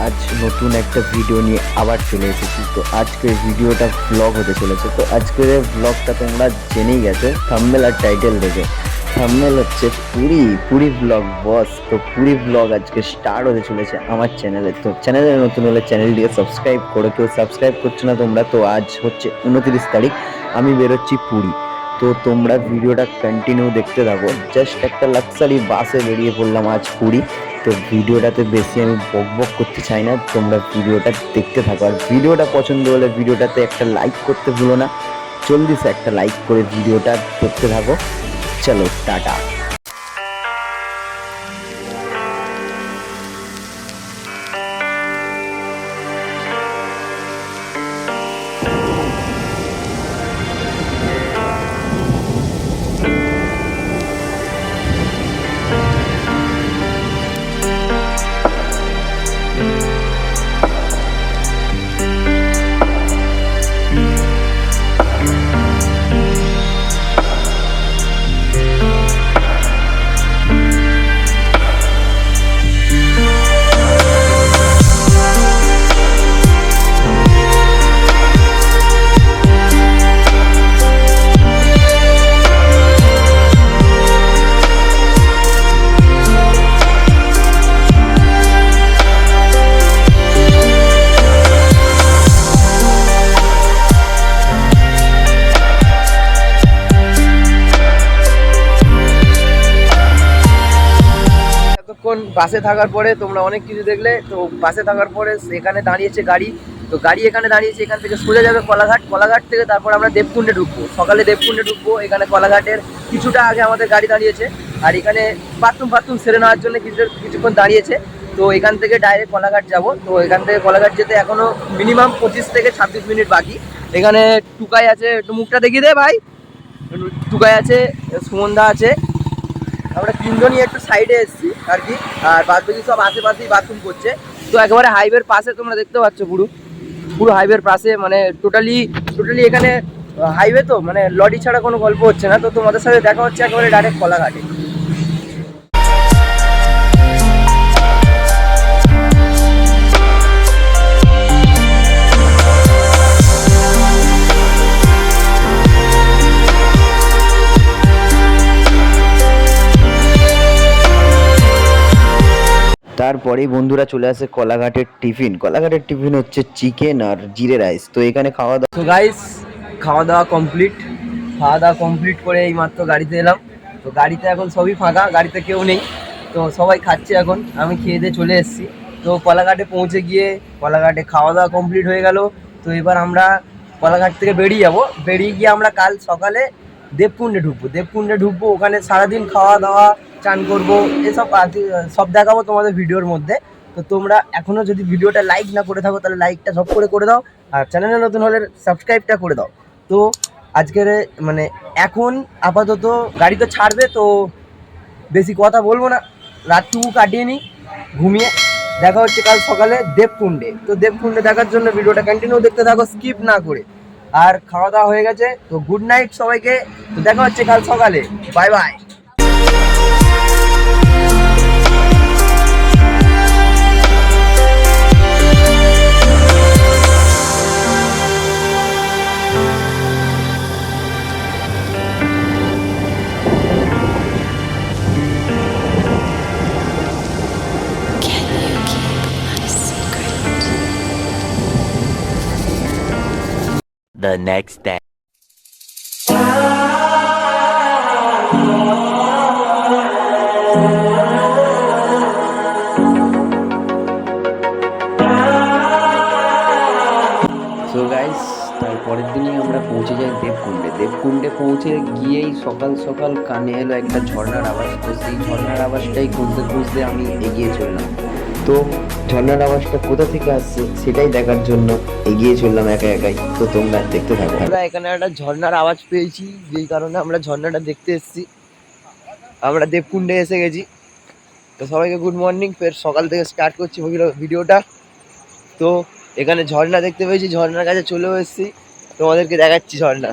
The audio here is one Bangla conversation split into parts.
আজ নতুন একটা ভিডিও নিয়ে আবার চলে এসেছি। তো আজকের ভিডিওটা ব্লগ হতে চলেছে। তো আজকের ব্লগটা তোমরা জেনেই গেছো থাম্বনেল আর টাইটেল দেখে। থাম্বনেল হচ্ছে পুরী ব্লগ বস। তো পুরী ব্লগ আজকে স্টার্ট হতে চলেছে আমার চ্যানেলে। তো চ্যানেলে নতুন হলে চ্যানেলটিকে সাবস্ক্রাইব করো, কেউ সাবস্ক্রাইব করছো না তোমরা। তো আজ হচ্ছে 29 তারিখ, আমি বেরোচ্ছি পুরী। তো তোমরা ভিডিওটা কন্টিনিউ দেখতে থাকো। জাস্ট একটা লাক্সারি বাসে বেরিয়ে পড়লাম আজ পুরী। তো ভিডিওটাতে বেশি আমি বক করতে চাই না, তোমরা ভিডিওটা দেখতে থাকো। আর ভিডিওটা পছন্দ হলে ভিডিওটাতে একটা লাইক করতে ভুলো না। জলদি সে একটা লাইক করে ভিডিওটা দেখতে থাকো। চলো টাটা। বাসে থাকার পরে তোমরা অনেক কিছু দেখলে। তো বাসে থাকার পরে এখানে দাঁড়িয়েছে গাড়ি। তো গাড়ি এখানে দাঁড়িয়েছে, এখান থেকে সোজা যাবে কলাঘাট। কলাঘাট থেকে তারপর আমরা দেবকুণ্ডে ঢুকবো, সকালে দেবকুণ্ডে ঢুকবো। এখানে কলাঘাটের কিছুটা আগে আমাদের গাড়ি দাঁড়িয়েছে, আর এখানে বাথরুম সেরে নেওয়ার জন্য কিছুক্ষণ দাঁড়িয়েছে। তো এখান থেকে ডাইরেক্ট কলাঘাট যাব। তো এখান থেকে কলাঘাট যেতে এখনো মিনিমাম 25 থেকে 26 মিনিট বাকি। এখানে টুকাই আছে, একটু মুখটা দেখিয়ে দে ভাই। টুকাই আছে, সুমনদা আছে, আমরা তিনজনই একটু সাইডে এসেছি আর কি। আর বাদ বাকি সব আশেপাশেই বাথরুম করছে। তো একেবারে হাইওয়ের পাশে তোমরা দেখতে পাচ্ছ, পুরো হাইওয়ের পাশে, মানে টোটালি এখানে হাইওয়ে। তো মানে লরি ছাড়া কোনো গল্প হচ্ছে না। তো তোমাদের সাথে দেখা হচ্ছে একেবারে ডাইরেক্ট কলাঘাটে। তারপরেই বন্ধুরা চলে আসে কলাঘাটের টিফিন। কলাঘাটের টিফিন হচ্ছে চিকেন আর জিরে রাইস। তো এখানে খাওয়া দাওয়া, তো গাইস খাওয়া দাওয়া কমপ্লিট করে এই মাত্র গাড়িতে এলাম। তো গাড়িতে এখন সবই ফাঁকা, গাড়িতে কেউ নেই। তো সবাই খাচ্ছে এখন, আমি খেয়ে দিয়ে চলে এসেছি। তো কলাঘাটে পৌঁছে গিয়ে কলাঘাটে খাওয়া দাওয়া কমপ্লিট হয়ে গেল। তো এবার আমরা কলাঘাট থেকে বেরিয়ে যাব। বেরিয়ে গিয়ে আমরা কাল সকালে দেবকুণ্ডে ঢুকবো। ওখানে সারাদিন খাওয়া দাওয়া, চান করবো, এসব সব দেখাবো তোমাদের ভিডিওর মধ্যে। তো তোমরা এখনও যদি ভিডিওটা লাইক না করে থাকো তাহলে লাইকটা সব করে দাও, আর চ্যানেলে নতুন হলে সাবস্ক্রাইবটা করে দাও। তো আজকের মানে এখন আপাতত গাড়ি তো ছাড়বে, তো বেশি কথা বলবো না, রাতটুকু কাটিয়ে নিই ঘুমিয়ে। দেখা হচ্ছে কাল সকালে দেবকুণ্ডে। তো দেবকুণ্ডে দেখার জন্য ভিডিওটা কন্টিনিউ দেখতে থাকো, স্কিপ না করে। আর খাওয়া দাওয়া হয়ে গেছে, তো গুড নাইট সবাইকে। তো দেখা হচ্ছে কাল সকালে, bye bye. The next day. So guys, তারপরের দিনই আমরা পৌঁছে যাই দেবকুণ্ডে পৌঁছে গিয়েই সকাল সকাল কানে এলো একটা ঝর্ণার আওয়াজ। তো সেই ঝর্ণার আওয়াজটাই খুঁজতে আমি এগিয়ে চললাম। তো ঝর্ণার আওয়াজটা কোথা থেকে আসছে সেটাই দেখার জন্য এগিয়ে চললাম একাই। তো তোমরা দেখতে থাকো। আমরা এখানে একটা ঝর্ণার আওয়াজ পেয়েছি, যেই কারণে আমরা ঝর্ণাটা দেখতে এসেছি। আমরা দেবকুণ্ডে এসে গেছি। তো সবাইকে গুড মর্নিং। ফের সকাল থেকে স্টার্ট করছি ভিডিওটা। তো এখানে ঝর্ণা দেখতে পেয়েছি, ঝর্ণার কাছে চলেও এসেছি, তোমাদেরকে দেখাচ্ছি ঝর্ণা।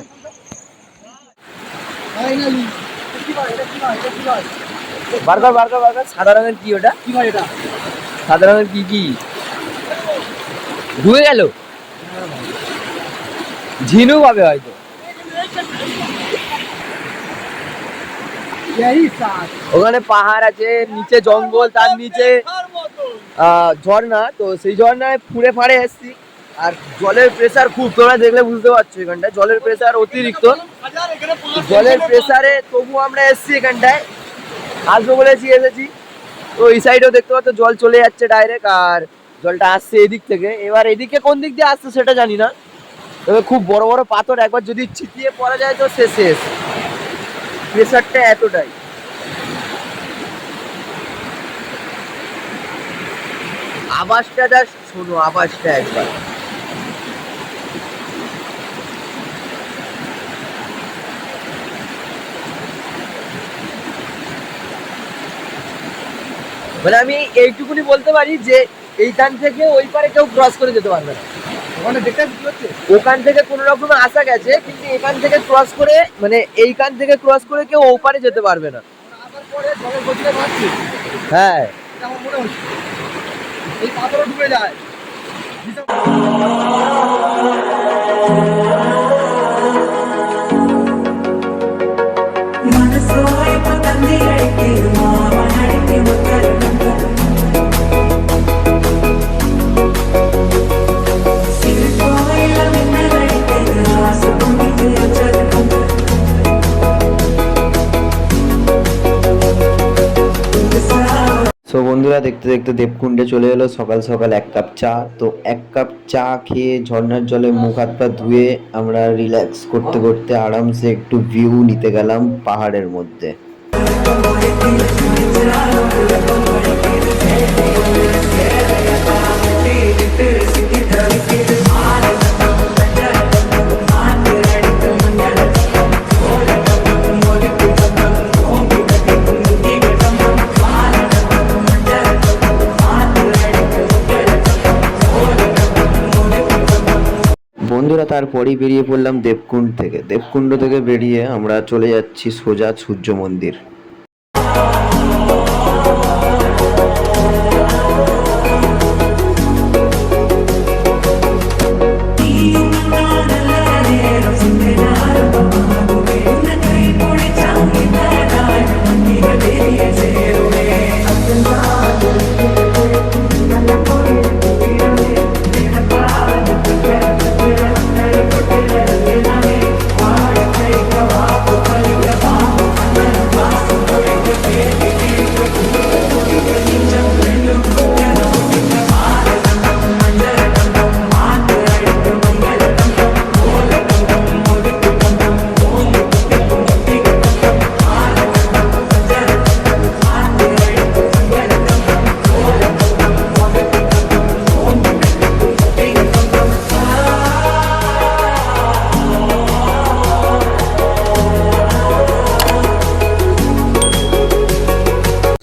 বার্গার সাদা রঙের কি ওটা? কি ভাই এটা? সাদা রঙের কি? ঢুকে গেল, ঝিনুক হবে হয়তো। ওখানে পাহাড় আছে, নিচে জঙ্গল, তার নিচে ঝর্ণা। তো সেই ঝর্ণায় ফুড়ে ফাড়ে এসছি। আর জলের প্রেসার খুব, তোমরা দেখলে বুঝতে পারছো এখানটায় জলের প্রেসার অতিরিক্ত। জলের প্রেসারে তবু আমরা এসছি এখানটায়, আসবো বলেছি এসেছি। তো এই সাইডেও দেখতে পাচ্ছ জল চলে যাচ্ছে ডাইরেক্ট, আর জলটা আসছে এদিক থেকে। এবার এদিকে কোন দিক দিয়ে আসছে সেটা জানি না, তবে খুব বড় বড় পাথর, একবার যদি ছিটিয়ে পড়া যায় তো শেষ। প্রেসারটা এতটাই। আওয়াজটা জাস্ট শোনো, আওয়াজটা একবার। মানে আমি এইটুকুনি বলতে পারি যে এইখান থেকে ওই পারে কেউ ক্রস করে যেতে পারবে না। ওখানে দেখতে হচ্ছে ওখান থেকে কোনো রকমে আসা গেছে, কিন্তু এখান থেকে ক্রস করে, মানে এইখান থেকে ক্রস করে কেউ ওপারে যেতে পারবে না। হ্যাঁ, এই পাথরও ডুবে যায়। সো বন্ধুরা, দেখতে দেখতে দেবকুণ্ডে চলে এলো সকাল সকাল 1 কাপ চা। তো 1 কাপ চা খেয়ে ঝর্ণার জলে মুখ হাত পা ধুয়ে আমরা রিল্যাক্স করতে করতে আরামসে একটু ভিউ নিতে গেলাম পাহাড়ের মধ্যে। বন্ধুরা, তারপরেই বেরিয়ে পড়লাম দেবকুণ্ড থেকে। দেবকুণ্ড থেকে বেরিয়ে আমরা চলে যাচ্ছি সোজা সূর্য মন্দির।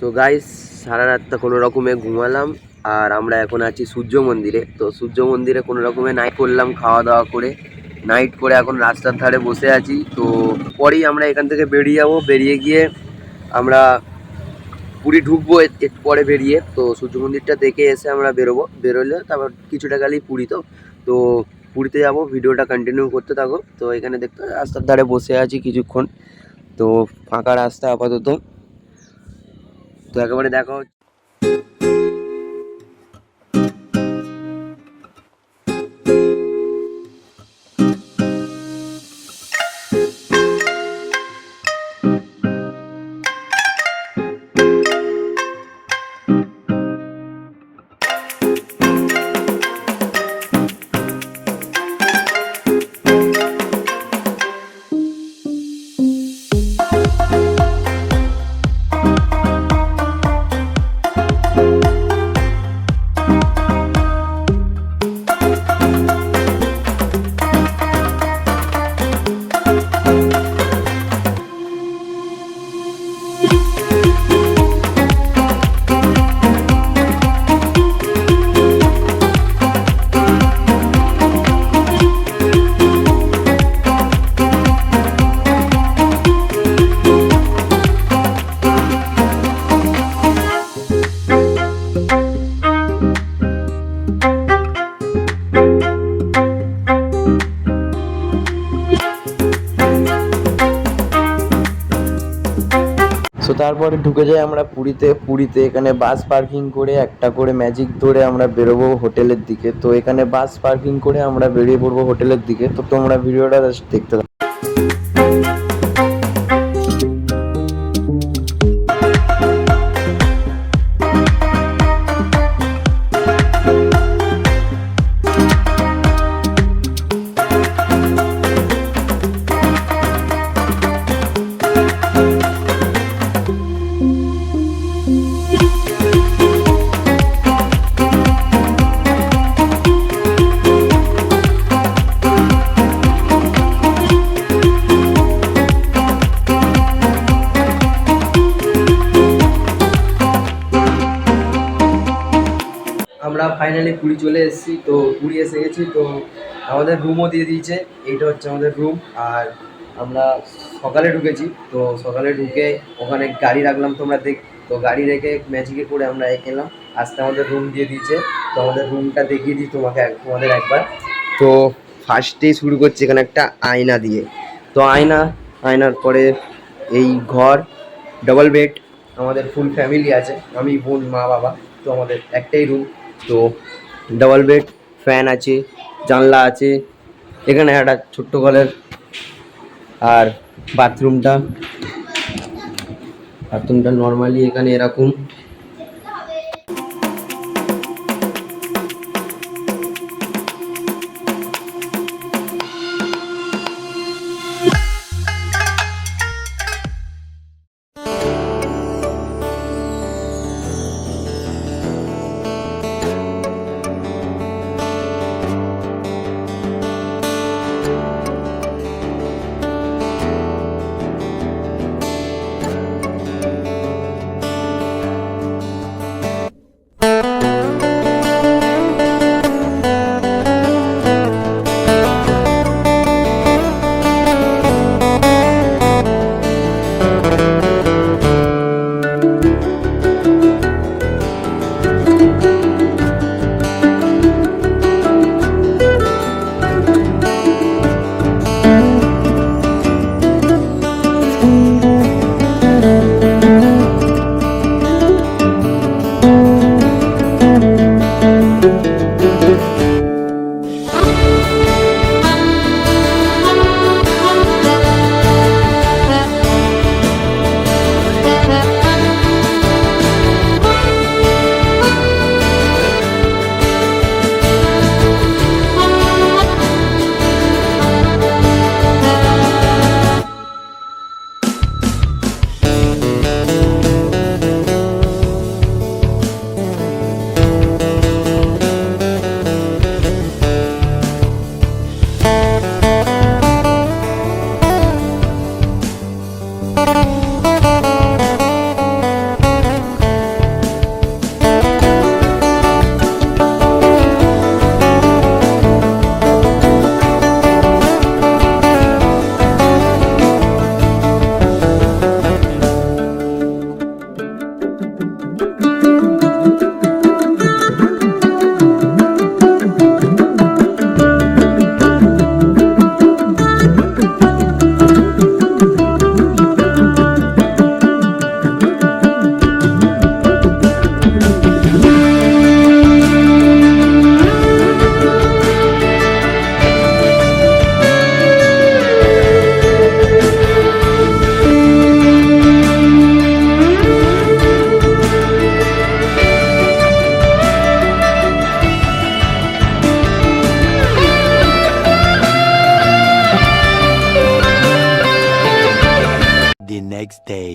তো গাইস, সারা রাতটা কোনো রকমে ঘুমালাম, আর আমরা এখন আছি সূর্য মন্দিরে। তো সূর্য মন্দিরে কোনো রকমে নাইট করলাম, খাওয়া দাওয়া করে নাইট করে এখন রাস্তার ধারে বসে আছি। তো পরেই আমরা এখান থেকে বেরিয়ে যাবো, বেরিয়ে গিয়ে আমরা পুরী ঢুকবো একটু পরে বেরিয়ে। তো সূর্য মন্দিরটা দেখে এসে আমরা বেরোলে তারপর কিছুটা গেলেই পুরী। তো পুরীতে যাবো, ভিডিওটা কন্টিনিউ করতে থাকো। তো এখানে দেখতে রাস্তার ধারে বসে আছি কিছুক্ষণ, তো ফাঁকা রাস্তা আপাতত। তো একেবারে দেখা হচ্ছে। সো তারপরে ঢুকে যাই আমরা পুরীতে এখানে বাস পার্কিং করে একটা করে ম্যাজিক ধরে আমরা বেরোবো হোটেলের দিকে। তো এখানে বাস পার্কিং করে আমরা বেরিয়ে পড়বো হোটেলের দিকে। তো তোমরা ভিডিওটা দেখতে থাকো। আমরা ফাইনালি পুরী চলে এসেছি। তো পুরী এসে গেছি। তো আমাদের রুমও দিয়ে দিয়েছে। এইটা হচ্ছে আমাদের রুম। আর আমরা সকালে ঢুকেছি। তো সকালে ঢুকে ওখানে গাড়ি রাখলাম, তোমরা তো গাড়ি রেখে ম্যাজিকে করে আমরা এলাম। আজকে আমাদের রুম দিয়ে দিয়েছে। তো আমাদের রুমটা দেখিয়ে দিই তোমাদের একবার। তো ফার্স্টেই শুরু করছি এখানে একটা আয়না দিয়ে। তো আয়নার পরে এই ঘর, ডবল বেড, আমাদের ফুল ফ্যামিলি আছে, আমি, বোন, মা, বাবা। তো আমাদের একটাই রুম। তো ডাবল বেড, ফ্যান আছে, জানলা আছে, এখানে একটা ছোট্ট ঘরের। আর বাথরুমটা নর্মালি এখানে এরকম। The next day.